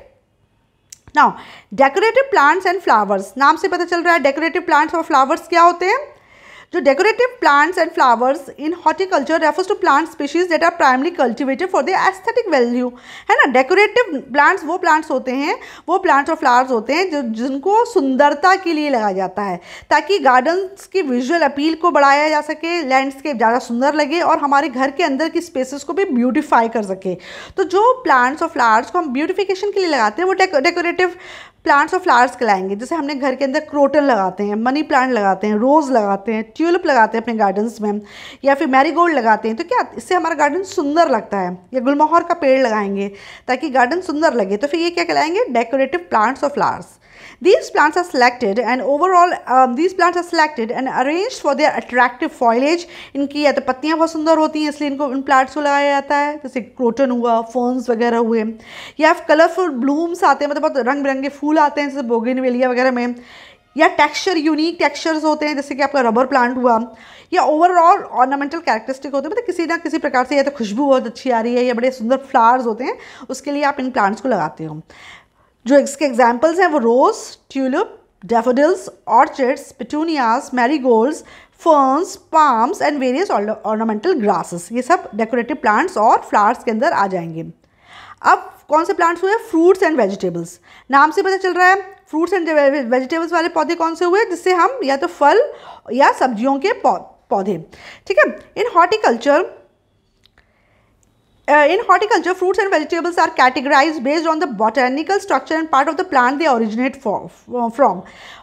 Now decorative plants and flowers, नाम से पता चल रहा है डेकोरेटिव प्लांट्स और फ्लावर्स क्या होते हैं। जो decorative plants and flowers in horticulture refers to plant species that are primarily cultivated for the aesthetic value, है ना। डेकोरेटिव प्लांट्स वो प्लांट्स होते हैं, वो प्लांट्स और फ्लावर्स होते हैं जो जिनको सुंदरता के लिए लगाया जाता है, ताकि गार्डन्स की विजुअल अपील को बढ़ाया जा सके, लैंडस्केप ज़्यादा सुंदर लगे और हमारे घर के अंदर की स्पेसेस को भी ब्यूटिफाई कर सके। तो जो प्लांट्स और फ्लावर्स को हम ब्यूटिफिकेशन के लिए लगाते हैं वो डेकोरेटिव प्लांट्स और फ्लावर्स कहलाएंगे। जैसे हमने घर के अंदर क्रोटन लगाते हैं, मनी प्लांट लगाते हैं, रोज़ लगाते हैं, ट्यूलिप लगाते हैं अपने गार्डन्स में, या फिर मैरीगोल्ड लगाते हैं, तो क्या इससे हमारा गार्डन सुंदर लगता है। या गुलमोहर का पेड़ लगाएंगे ताकि गार्डन सुंदर लगे, तो फिर ये क्या कहलाएंगे, डेकोरेटिव प्लांट्स और flowers. These plants are selected and overall these plants are selected and arranged for their attractive foliage। इनकी या तो पत्तियाँ बहुत सुंदर होती हैं इसलिए इनको इन प्लांट्स को लगाया जाता है, जैसे क्रोटन हुआ, फर्न्स वगैरह हुए, या कलरफुल ब्लूम्स आते हैं, मतलब बहुत रंग बिरंगे फूल आते हैं जैसे बोगेनवेलिया वगैरह में, या टेक्सचर यूनिक टेक्सचर्स होते हैं जैसे कि आपका रबर प्लांट हुआ, या ओवरऑल ऑर्नामेंटल कैरेक्टरिस्टिक होते हैं, मतलब किसी ना किसी प्रकार से या तो खुशबू बहुत अच्छी आ रही है या बड़े सुंदर फ्लावर्स होते हैं, उसके लिए आप इन प्लांट्स को लगाते हो। जो इसके एग्जाम्पल्स हैं वो rose, tulip, daffodils, orchids, petunias, marigolds, ferns, palms and various ornamental grasses, ये सब डेकोरेटिव प्लांट्स और फ्लावर्स के अंदर आ जाएंगे। अब कौन से प्लांट्स हुए, फ्रूट्स एंड वेजिटेबल्स। नाम से पता चल रहा है फ्रूट्स एंड वेजिटेबल्स वाले पौधे कौन से हुए, जिससे हम या तो फल या सब्जियों के पौधे, ठीक है। In horticulture, fruits and vegetables are categorized based on the botanical structure and part of the plant they originate from।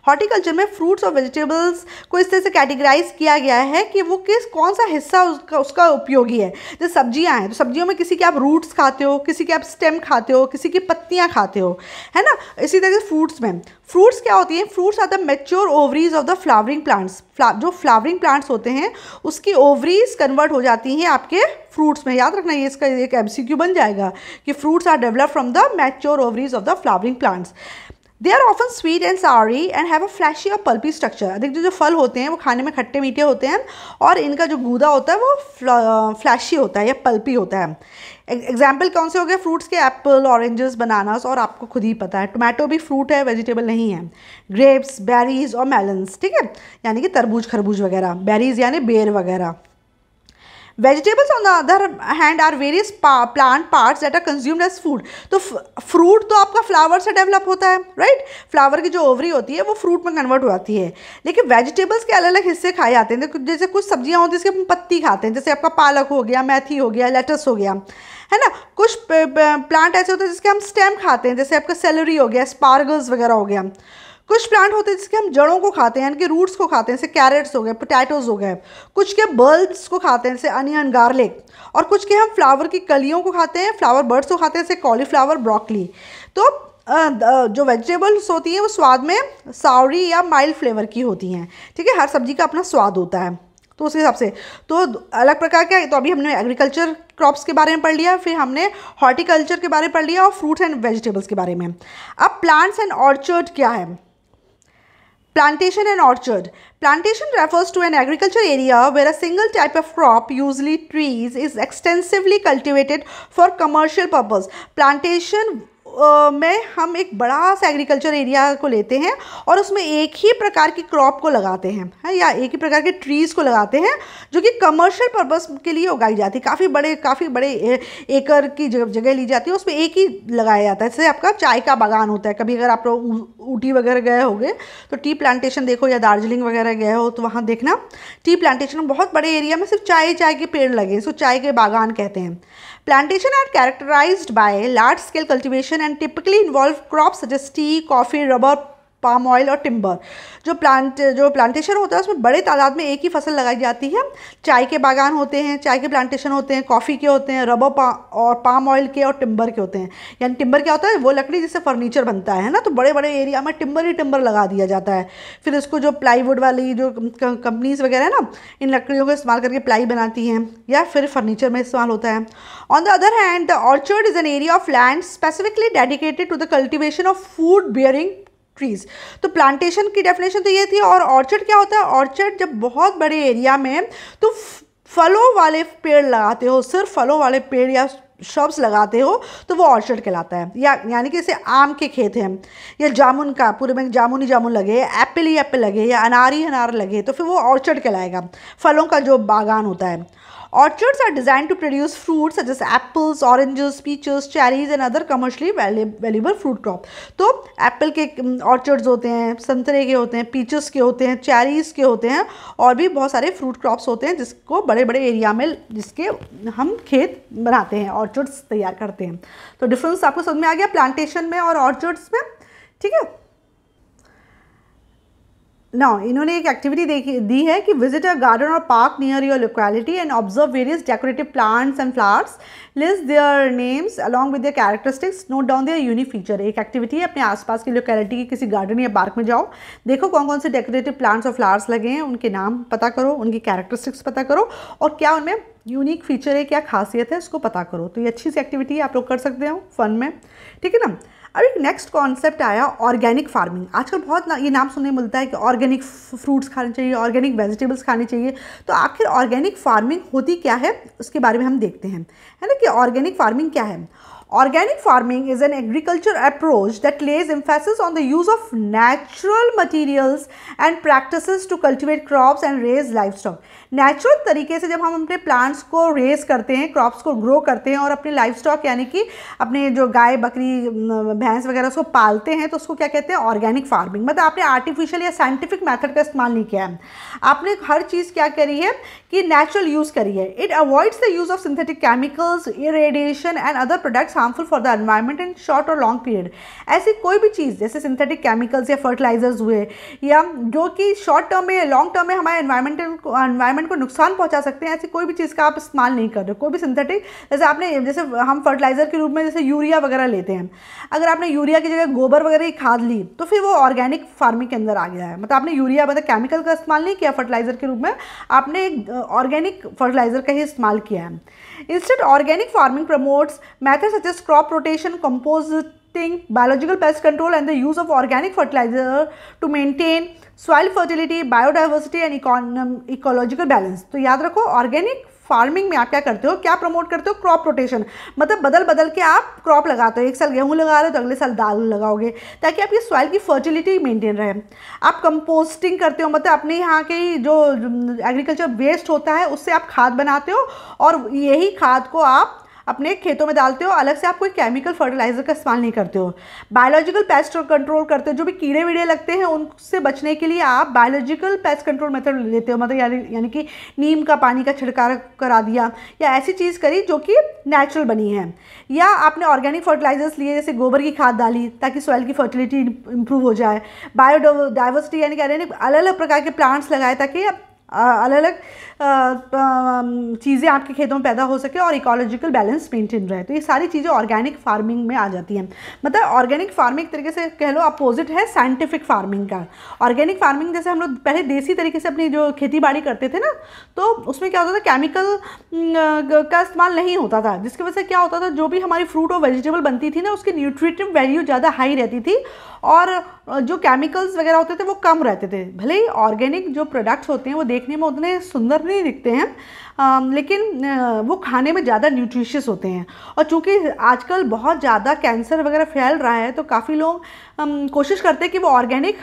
Horticulture में फ्रूट्स और वेजिटेबल्स को इस तरह से कैटेगराइज किया गया है कि वो कौन सा हिस्सा उसका उपयोगी है। जैसे सब्जियां हैं तो सब्जियों में किसी के आप रूट्स खाते हो, किसी के आप स्टेम खाते हो, किसी की पत्तियां खाते हो, है ना। इसी तरह से फ्रूट्स क्या होती हैं, fruits are the mature ovaries of the flowering plants. जो फ्लावरिंग प्लांट्स होते हैं उसकी ओवरीज कन्वर्ट हो जाती हैं आपके फ्रूट्स में। याद रखना, ये इसका एक MCQ बन जाएगा कि fruits are develop from the mature ovaries of the flowering plants. They are often sweet and savoury and have a fleshy or pulpy structure. अधिक जो फल होते हैं वो खाने में खट्टे मीठे होते हैं और इनका जो गूदा होता है वो फ्लैशी होता है या पल्पी होता है। एग्जाम्पल कौन से हो गए फ्रूट्स के, एप्पल, ऑरेंजेस, बनानास, और आपको खुद ही पता है टोमेटो भी फ्रूट है, वेजिटेबल नहीं है। ग्रेप्स, बेरीज और मेलन्स, ठीक है, यानी कि तरबूज, खरबूज वगैरह। बेरीज यानी बेर वगैरह। Vegetables on the other hand are various plant parts that are consumed as food। तो फ्रूट तो आपका फ्लावर से डेवलप होता है, राइट। फ्लावर की जो ओवरी होती है वो फ्रूट में कन्वर्ट हो जाती है, लेकिन वेजिटेबल्स के अलग अलग हिस्से खाए जाते हैं। जैसे कुछ सब्जियां होती हैं जिसके हम पत्ती खाते हैं, जैसे आपका पालक हो गया, मेथी हो गया, लेटस हो गया, है ना। कुछ प्लांट ऐसे होते हैं जिसके हम स्टेम खाते हैं, जैसे आपका सेलरी हो गया, स्पार्गल्स वगैरह हो गया। कुछ प्लांट होते हैं जिसके हम जड़ों को खाते हैं, यानी कि रूट्स को खाते हैं, जैसे कैरेट्स हो गए, पोटैटोज हो गए। कुछ के बल्ब्स को खाते हैं, जैसे अनियन, गार्लिक। और कुछ के हम फ्लावर की कलियों को खाते हैं, फ्लावर बर्ड्स को खाते हैं, जैसे कॉलीफ्लावर, ब्रोकली। तो जो वेजिटेबल्स होती हैं वो स्वाद में सावरी या माइल्ड फ्लेवर की होती हैं, ठीक है। हर सब्जी का अपना स्वाद होता है, तो उस हिसाब से तो अलग प्रकार के। तो अभी हमने एग्रीकल्चर क्रॉप्स के बारे में पढ़ लिया, फिर हमने हॉर्टिकल्चर के बारे में पढ़ लिया और फ्रूट्स एंड वेजिटेबल्स के बारे में। अब प्लांट्स एंड ऑर्चर्ड क्या है। Plantation and orchard. Plantation refers to an agriculture area where a single type of crop, usually trees, is extensively cultivated for commercial purpose। Plantation में हम एक बड़ा सा एग्रीकल्चर एरिया को लेते हैं और उसमें एक ही प्रकार की क्रॉप को लगाते हैं, है, या एक ही प्रकार के ट्रीज़ को लगाते हैं जो कि कमर्शियल पर्पस के लिए उगाई जाती है। काफ़ी बड़े एकड़ की जगह ली जाती है, उसमें एक ही लगाया जाता है। जैसे आपका चाय का बागान होता है, कभी अगर आप ऊटी वगैरह गए होंगे तो टी प्लांटेशन देखो, या दार्जिलिंग वगैरह गए हो तो वहाँ देखना टी प्लांटेशन में बहुत बड़े एरिया में सिर्फ चाय के पेड़ लगे, इसको चाय के बागान कहते हैं। Plantation are characterized by large scale cultivation and typically involve crops such as tea, coffee, rubber, palm oil और टिम्बर। जो प्लांटेशन होता है उसमें बड़े तादाद में एक ही फसल लगाई जाती है। चाय के बागान होते हैं, चाय के प्लांटेशन होते हैं, कॉफ़ी के होते हैं, रबर और पाम ऑयल के और टिम्बर के होते हैं। यानी टिम्बर क्या होता है, वो लकड़ी जिससे फर्नीचर बनता है ना, तो बड़े बड़े एरिया में टिम्बर ही टिम्बर लगा दिया जाता है। फिर इसको जो प्लाईवुड वाली जो कंपनीज वगैरह है ना, इन लकड़ियों का इस्तेमाल करके प्लाई बनाती हैं या फिर फर्नीचर में इस्तेमाल होता है। On the other hand, the orchard is an area of land specifically dedicated to the cultivation of food bearing trees. तो प्लांटेशन की डेफिनेशन तो ये थी। और ऑर्चर्ड क्या होता है, ऑर्चर्ड जब बहुत बड़े एरिया में तो फलों वाले पेड़ लगाते हो, सिर्फ फलों वाले पेड़ या श्रब्स लगाते हो तो वो ऑर्चर्ड कहलाता है। या यानी कि जैसे आम के खेत हैं या जामुन का, पूरे में जामुन ही जामुन लगे, एप्पल ही एप्पल लगे या अनार ही अनार लगे, तो फिर वो ऑर्चर्ड कहलाएगा, फलों का जो बागान होता है। Orchards are designed to produce fruits such as apples, oranges, peaches, cherries and other commercially valuable fruit crop. तो एप्पल के ऑर्चर्ड्स होते हैं, संतरे के होते हैं, पीचेस के होते हैं, चेरीज़ के होते हैं, और भी बहुत सारे फ्रूट क्रॉप्स होते हैं जिसको बड़े बड़े एरिया में जिसके हम खेत बनाते हैं, ऑर्चर्ड्स तैयार करते हैं। तो डिफरेंस आपको समझ में आ गया प्लांटेशन में और ऑर्चर्ड्स में, ठीक है। नाउ इन्होंने एक एक्टिविटी दी है कि विजिट अ गार्डन और park near your locality and observe various decorative plants and flowers, list their names along with their characteristics, note down there unique feature. एक एक्टिविटी है, अपने आसपास की लोकेलिटी के किसी गार्डन या पार्क में जाओ, देखो कौन कौन से डेकोरेटिव प्लांट्स और फ्लावर्स लगे हैं, उनके नाम पता करो, उनकी कैरेक्टरिस्टिक्स पता करो और क्या उनमें यूनिक फीचर है, क्या खासियत है, उसको पता करो। तो ये अच्छी सी एक्टिविटी आप लोग कर सकते हो फन में, ठीक है ना। अब एक नेक्स्ट कॉन्सेप्ट आया ऑर्गेनिक फार्मिंग। आजकल बहुत ये नाम सुनने मिलता है कि ऑर्गेनिक फ्रूट्स खाने चाहिए, ऑर्गेनिक वेजिटेबल्स खाने चाहिए। तो आखिर ऑर्गेनिक फार्मिंग होती क्या है उसके बारे में हम देखते हैं, है ना, कि ऑर्गेनिक फार्मिंग क्या है। Organic farming is an agriculture approach that lays emphasis on the use of natural materials and practices to cultivate crops and raise livestock. Natural तरीके से जब हम अपने प्लांट्स को रेज करते हैं, क्रॉप्स को ग्रो करते हैं और अपने लाइफ स्टॉक यानी कि अपने जो गाय बकरी भैंस वगैरह उसको पालते हैं, तो उसको क्या कहते हैं, ऑर्गेनिक फार्मिंग। मतलब आपने आर्टिफिशियल या साइंटिफिक मेथड का इस्तेमाल नहीं किया है, आपने हर चीज़ क्या करी है कि नेचुरल यूज़ करी है। It avoids the use of synthetic chemicals, irradiation and other products harmful for the environment in short और लॉन्ग पीरियड। ऐसी कोई भी चीज़ जैसे सिंथेटिक केमिकल्स या फर्टिलाइजर्स हुए या जो कि शॉर्ट टर्म में या लॉन्ग टर्म में हमारे एनवायरनमेंट को नुकसान पहुंचा सकते हैं, ऐसी कोई भी चीज़ का आप इस्तेमाल नहीं कर रहे। कोई भी सिंथेटिक, जैसे हम फर्टिलाइजर के रूप में जैसे यूरिया वगैरह लेते हैं, अगर आपने यूरिया की जगह गोबर वगैरह की खाद ली तो फिर वो ऑर्गेनिक फार्मिंग के अंदर आ गया है। मतलब आपने यूरिया मतलब केमिकल का इस्तेमाल नहीं किया फर्टिलाइजर के रूप में, आपने एक ऑर्गेनिक फर्टिलाइजर का ही इस्तेमाल किया है। Instead organic farming promotes methods such as crop rotation, composting, biological pest control and the use of organic fertilizer to maintain soil fertility, biodiversity and ecological balance। तो याद रखो ऑर्गेनिक फार्मिंग में आप क्या करते हो, क्या प्रमोट करते हो, क्रॉप रोटेशन। मतलब बदल बदल के आप क्रॉप लगाते हो, एक साल गेहूं लगा रहे हो तो अगले साल दाल लगाओगे ताकि आपकी सॉइल की फर्टिलिटी मेंटेन रहे। आप कंपोस्टिंग करते हो, मतलब अपने यहाँ के जो एग्रीकल्चर वेस्ट होता है उससे आप खाद बनाते हो और यही खाद को आप अपने खेतों में डालते हो, अलग से आप कोई केमिकल फर्टिलाइजर का इस्तेमाल नहीं करते हो। बायोलॉजिकल पेस्ट कंट्रोल करते हो, जो भी कीड़े वीड़े लगते हैं उनसे बचने के लिए आप बायोलॉजिकल पेस्ट कंट्रोल मेथड लेते हो। मतलब यानी कि नीम का पानी का छिड़काव करा दिया या ऐसी चीज़ करी जो कि नेचुरल बनी है, या आपने ऑर्गेनिक फर्टिलाइजर्स लिए जैसे गोबर की खाद डाली ताकि सॉइल की फर्टिलिटी इंप्रूव हो जाए। बायोडाइवर्सिटी यानी कि अलग अलग प्रकार के प्लांट्स लगाए ताकि अलग अलग चीज़ें आपके खेतों में पैदा हो सके और इकोलॉजिकल बैलेंस मेंटेन रहे। तो ये सारी चीज़ें ऑर्गेनिक फार्मिंग में आ जाती हैं। मतलब ऑर्गेनिक फार्मिंग तरीके से कह लो अपोजिट है साइंटिफिक फार्मिंग का। ऑर्गेनिक फार्मिंग जैसे हम लोग पहले देसी तरीके से अपनी जो खेती बाड़ी करते थे ना, तो उसमें क्या होता था, केमिकल का इस्तेमाल नहीं होता था, जिसकी वजह से क्या होता था, जो भी हमारी फ्रूट और वेजिटेबल बनती थी ना उसकी न्यूट्रिटिव वैल्यू ज़्यादा हाई रहती थी और जो केमिकल्स वगैरह होते थे वो कम रहते थे। भले ही ऑर्गेनिक जो प्रोडक्ट्स होते हैं वो देखने में उतने सुंदर नहीं दिखते हैं, लेकिन वो खाने में ज़्यादा न्यूट्रिशियस होते हैं। और चूँकि आजकल बहुत ज़्यादा कैंसर वगैरह फैल रहा है तो काफ़ी लोग कोशिश करते हैं कि वो ऑर्गेनिक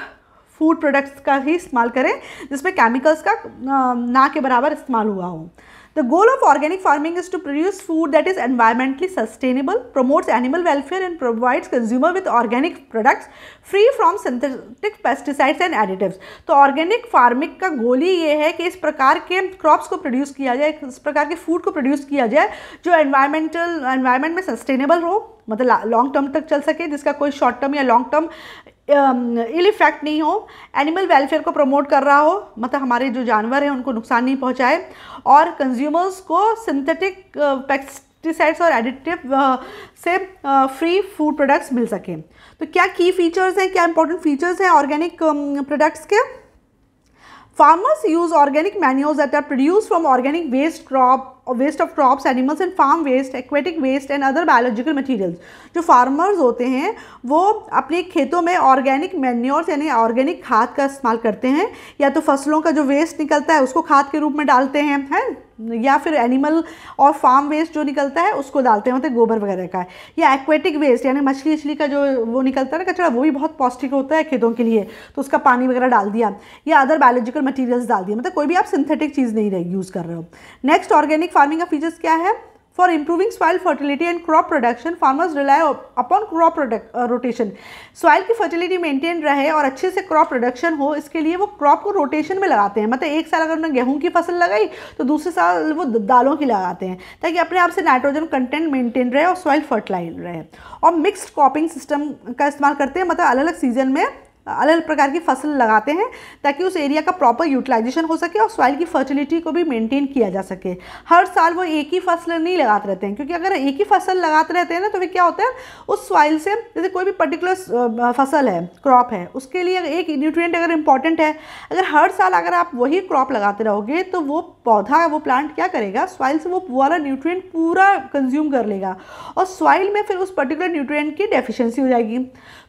फूड प्रोडक्ट्स का ही इस्तेमाल करें जिसमें केमिकल्स का ना के बराबर इस्तेमाल हुआ हो। The goal of organic farming is to produce food that is environmentally sustainable, promotes animal welfare and provides consumer with organic products free from synthetic pesticides and additives। तो ऑर्गेनिक फार्मिंग का गोल ही ये है कि इस प्रकार के क्रॉप्स को produce किया जाए, इस प्रकार के फूड को प्रोड्यूस किया जाए जो एनवायरनमेंट में सस्टेनेबल हो, मतलब लॉन्ग टर्म तक चल सके, जिसका कोई शॉर्ट टर्म या लॉन्ग टर्म इल इफेक्ट नहीं हो, एनिमल वेलफेयर को प्रमोट कर रहा हो, मतलब हमारे जो जानवर हैं उनको नुकसान नहीं पहुंचाए, और कंज्यूमर्स को सिंथेटिक पेस्टिसाइड्स और एडिटिव से फ्री फूड प्रोडक्ट्स मिल सके। तो क्या की फीचर्स हैं, क्या इंपॉर्टेंट फीचर्स हैं ऑर्गेनिक प्रोडक्ट्स के? Farmers use organic manures that are produced from organic waste crop waste of crops, animals and farm waste, aquatic waste and other biological materials. जो farmers होते हैं वो अपने खेतों में ऑर्गेनिक मैन्योर्स यानी ऑर्गेनिक खाद का इस्तेमाल करते हैं, या तो फसलों का जो वेस्ट निकलता है उसको खाद के रूप में डालते हैं, या फिर एनिमल और फार्म वेस्ट जो निकलता है उसको डालते हैं, मतलब गोबर वगैरह का, या एक्वेटिक वेस्ट यानी मछली का जो वो निकलता है ना कचरा, वो भी बहुत पौष्टिक होता है खेतों के लिए, तो उसका पानी वगैरह डाल दिया, या अदर बायोलॉजिकल मटीरियल्स डाल दिया, मतलब कोई भी आप सिंथेटिक चीज़ नहीं यूज़ कर रहे हो। नेक्स्ट, ऑर्गेनिक फार्मिंग का फीचर्स क्या है? For improving soil fertility and crop production, farmers rely upon crop rotation. Soil की fertility maintain रहे और अच्छे से crop production हो, इसके लिए वो crop को rotation में लगाते हैं। मतलब एक साल अगर उन्होंने गेहूं की फसल लगाई तो दूसरे साल वो दालों की लगाते हैं, ताकि अपने आप से नाइट्रोजन कंटेंट मेंटेन रहे और सॉइल फर्टिलाइज रहे। और मिक्स्ड क्रॉपिंग सिस्टम का इस्तेमाल करते हैं, मतलब अलग अलग सीजन में अलग अलग प्रकार की फसल लगाते हैं ताकि उस एरिया का प्रॉपर यूटिलाइजेशन हो सके और सॉइल की फर्टिलिटी को भी मेंटेन किया जा सके। हर साल वो एक ही फसल नहीं लगाते रहते हैं, क्योंकि अगर एक ही फसल लगाते रहते हैं ना तो फिर क्या होता है, उस सॉइल से, जैसे कोई भी पर्टिकुलर फसल है, क्रॉप है, उसके लिए एक न्यूट्रिएंट अगर इंपॉर्टेंट है, अगर हर साल अगर आप वही क्रॉप लगाते रहोगे तो वो पौधा, वो प्लांट क्या करेगा, सॉइल से वो वाला न्यूट्रिएंट पूरा कंज्यूम कर लेगा और सॉइल में फिर उस पर्टिकुलर न्यूट्रिएंट की डेफिशिएंसी हो जाएगी।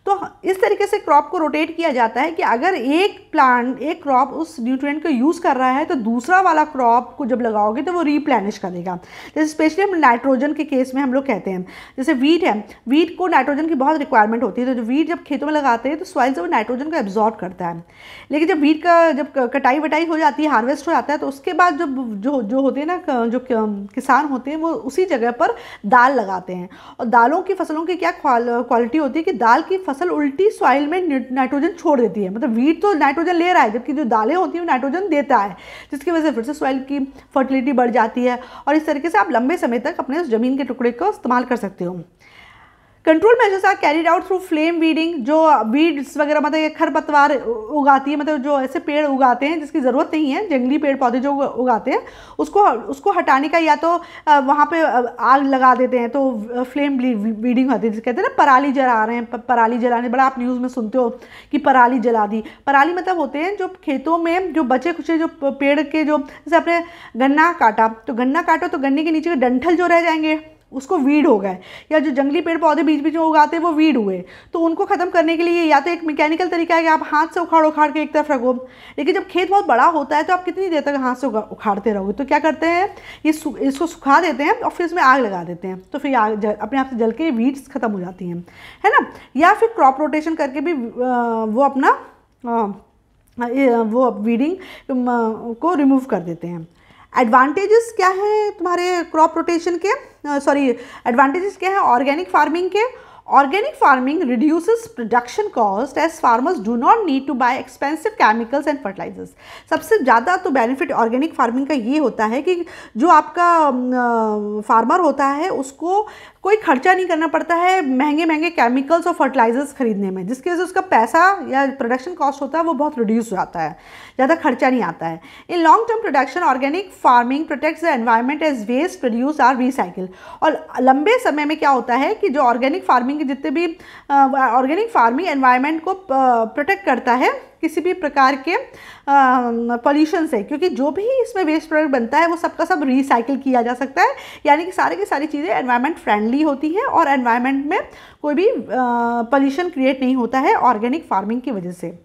तो इस तरीके से क्रॉप को रोटेट किया जाता है कि अगर एक प्लांट, एक क्रॉप उस न्यूट्रिएंट को यूज़ कर रहा है तो दूसरा वाला क्रॉप को जब लगाओगे तो वो रिप्लेनिश करेगा। जैसे स्पेशली हम नाइट्रोजन के केस में हम लोग कहते हैं, जैसे वीट है, वीट को नाइट्रोजन की बहुत रिक्वायरमेंट होती है, तो जो वीट जब खेतों में लगाते हैं तो सॉइल से वो नाइट्रोजन को एब्जॉर्ब करता है। लेकिन जब वीट का जब कटाई वटाई हो जाती है, हार्वेस्ट हो जाता है, तो उसके बाद जो होते हैं ना, जो किसान होते हैं वो उसी जगह पर दाल लगाते हैं। और दालों की फसलों की क्या क्वालिटी होती है कि दाल की फसल उल्टी सॉइल में नाइट्रोजन छोड़ देती है, मतलब वीट तो नाइट्रोजन ले रहा है जबकि जो दालें होती हैं वो नाइट्रोजन देता है, जिसकी वजह से फिर से सॉइल की फर्टिलिटी बढ़ जाती है। और इस तरीके से आप लंबे समय तक अपने उस जमीन के टुकड़े को इस्तेमाल कर सकते हो। Control measures are carried out through flame weeding. जो वीड्स वगैरह, मतलब ये खरपतवार उगाती है, मतलब जो ऐसे पेड़ उगाते हैं जिसकी ज़रूरत नहीं है, जंगली पेड़ पौधे जो उगाते हैं उसको हटाने का, या तो वहाँ पे आग लगा देते हैं तो फ्लेम वीडिंग होती है, जिसे कहते हैं ना पराली जला रहे हैं, पराली जलाने, बड़ा आप न्यूज़ में सुनते हो कि पराली जला दी। पराली मतलब होते हैं जो खेतों में जो बचे कुचे जो पेड़ के, जो जैसे आपने गन्ना काटा तो गन्ने के नीचे के डंठल जो रह जाएंगे उसको वीड हो गए, या जो जंगली पेड़ पौधे बीच बीच में उगाते हैं वो वीड हुए, तो उनको ख़त्म करने के लिए या तो एक मैकेनिकल तरीका है कि आप हाथ से उखाड़ के एक तरफ रखो। लेकिन जब खेत बहुत बड़ा होता है तो आप कितनी देर तक हाथ से उखाड़ते रहोगे, तो क्या करते हैं, इसको सुखा देते हैं और फिर इसमें आग लगा देते हैं, तो फिर आग अपने आप से जल के वीड्स ख़त्म हो जाती हैं, है ना। या फिर क्रॉप रोटेशन करके भी वो अपना वो वीडिंग को रिमूव कर देते हैं। एडवांटेजेस क्या हैं तुम्हारे क्रॉप रोटेशन के, एडवांटेजेस क्या है ऑर्गेनिक फार्मिंग के? Organic farming reduces production cost as farmers do not need to buy expensive chemicals and fertilizers. सबसे ज़्यादा तो बेनिफिट ऑर्गेनिक फार्मिंग का ये होता है कि जो आपका फार्मर होता है उसको कोई खर्चा नहीं करना पड़ता है महंगे केमिकल्स और फर्टिलाइजर्स खरीदने में, जिसकी वजह से उसका पैसा या प्रोडक्शन कॉस्ट होता है वो बहुत रिड्यूस हो जाता है, ज़्यादा खर्चा नहीं आता है। In long term production organic farming protects the environment as waste produce are recycle. और लंबे समय में क्या होता है कि जो ऑर्गेनिक फार्मिंग के जितने भी ऑर्गेनिक फार्मिंग एनवायरनमेंट को प्रोटेक्ट करता है किसी भी प्रकार के पॉल्यूशन से, क्योंकि जो भी इसमें वेस्ट प्रोडक्ट बनता है वो सबका सब रिसाइकिल किया जा सकता है, यानी कि सारी की सारी चीज़ें एनवायरनमेंट फ्रेंडली होती हैं और एनवायरनमेंट में कोई भी पॉल्यूशन क्रिएट नहीं होता है ऑर्गेनिक फार्मिंग की वजह से।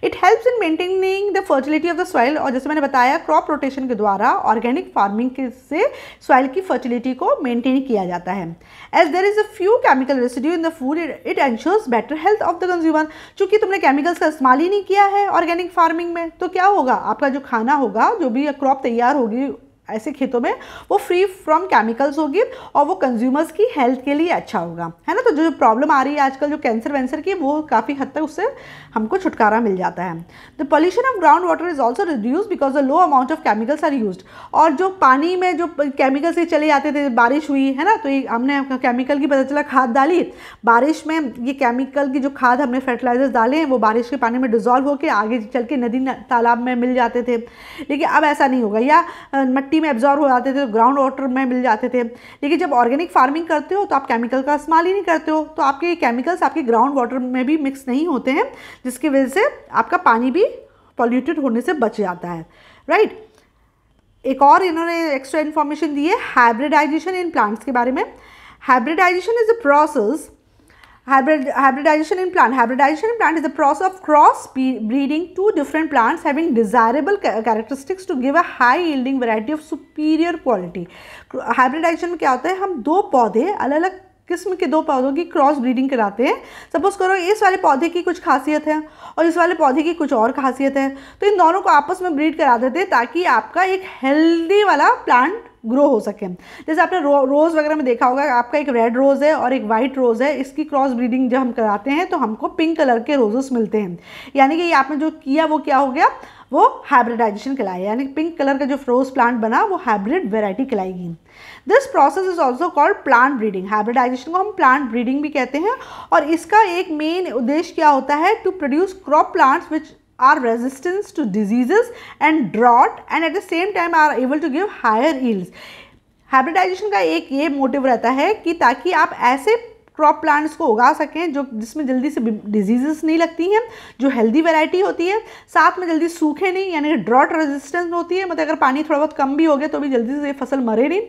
It helps in maintaining the fertility of the soil, और जैसे मैंने बताया क्रॉप रोटेशन के द्वारा ऑर्गेनिक फार्मिंग से सॉइल की फर्टिलिटी को मेंटेन किया जाता है। As there is a few chemical residue in the food it ensures better health of the consumer. चूँकि तुमने केमिकल्स का इस्तेमाल ही नहीं किया है ऑर्गेनिक फार्मिंग में, तो क्या होगा, आपका जो खाना होगा, जो भी क्रॉप तैयार होगी ऐसे खेतों में, वो फ्री फ्रॉम केमिकल्स होगी और वो कंज्यूमर्स की हेल्थ के लिए अच्छा होगा, है ना। तो जो प्रॉब्लम आ रही है आजकल जो कैंसर वैंसर की, वो काफ़ी हद तक उससे हमको छुटकारा मिल जाता है। The pollution of ground water is also reduce because the low amount of chemicals are used. और जो पानी में जो केमिकल्स से चले जाते थे, बारिश हुई है ना, तो ये हमने केमिकल की पता चला खाद डाली, बारिश में ये केमिकल की जो खाद हमने फर्टिलाइजर्स डाले हैं वो बारिश के पानी में डिजॉल्व होकर आगे चल के नदी तालाब में मिल जाते थे, लेकिन अब ऐसा नहीं होगा, या मट्टी में एब्जॉर्ब हो जाते थे, ग्राउंड वाटर में मिल जाते थे। लेकिन जब ऑर्गेनिक फार्मिंग करते हो तो आप केमिकल का इस्तेमाल ही नहीं करते हो, तो आपके केमिकल्स आपके ग्राउंड वाटर में भी मिक्स नहीं होते हैं, जिसकी वजह से आपका पानी भी पॉल्यूटेड होने से बच जाता है, राइट। एक और इन्होंने एक्स्ट्रा इन्फॉर्मेशन दी है हाइब्रिडाइजेशन इन प्लांट्स के बारे में। Hybridization is a process hybridization in plant is the process of cross breeding two different plants having desirable characteristics to give a high yielding variety of superior quality. Hybridization में क्या होता है, हम दो पौधे अलग अलग किस्म के दो पौधों की क्रॉस ब्रीडिंग कराते हैं। सपोज करो इस वाले पौधे की कुछ खासियत है और इस वाले पौधे की कुछ और खासियत है, तो इन दोनों को आपस में ब्रीड करा देते हैं ताकि आपका एक हेल्दी वाला प्लांट ग्रो हो सके। जैसे आपने रोज़ वगैरह में देखा होगा, आपका एक रेड रोज़ है और एक वाइट रोज़ है, इसकी क्रॉस ब्रीडिंग जब हम कराते हैं तो हमको पिंक कलर के रोजेस मिलते हैं। यानी कि आपने जो किया वो क्या हो गया, वो हाइब्रिडाइजेशन कहलाया, यानी पिंक कलर का जो रोज प्लांट बना वो हाइब्रिड वेराइटी कहलाएगी। This process is also called plant breeding. Hybridization को हम प्लांट ब्रीडिंग भी कहते हैं और इसका एक मेन उद्देश्य क्या होता है, to produce crop plants which are resistant to diseases and drought and at the same time are able to give higher yields. Hybridization का एक ये मोटिव रहता है कि ताकि आप ऐसे क्रॉप प्लांट्स को उगा सकें जो जिसमें जल्दी से डिजीजेस नहीं लगती हैं, जो हेल्दी वैरायटी होती है, साथ में जल्दी सूखे नहीं यानी ड्रॉट रेजिस्टेंस होती है, मतलब अगर पानी थोड़ा बहुत कम भी हो गया तो भी जल्दी से ये फसल मरे नहीं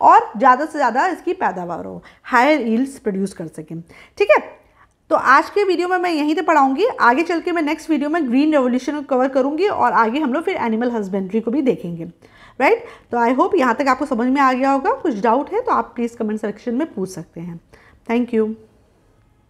और ज़्यादा से ज़्यादा इसकी पैदावार हो, हायर यील्ड्स प्रोड्यूस कर सकें। ठीक है, तो आज के वीडियो में मैं यहीं पे पढ़ाऊंगी, आगे चल के मैं नेक्स्ट वीडियो में ग्रीन रेवोल्यूशन को कवर करूंगी और आगे हम लोग फिर एनिमल हस्बेंड्री को भी देखेंगे। राइट, तो आई होप यहाँ तक आपको समझ में आ गया होगा। कुछ डाउट है तो आप प्लीज़ कमेंट सेक्शन में पूछ सकते हैं। Thank you.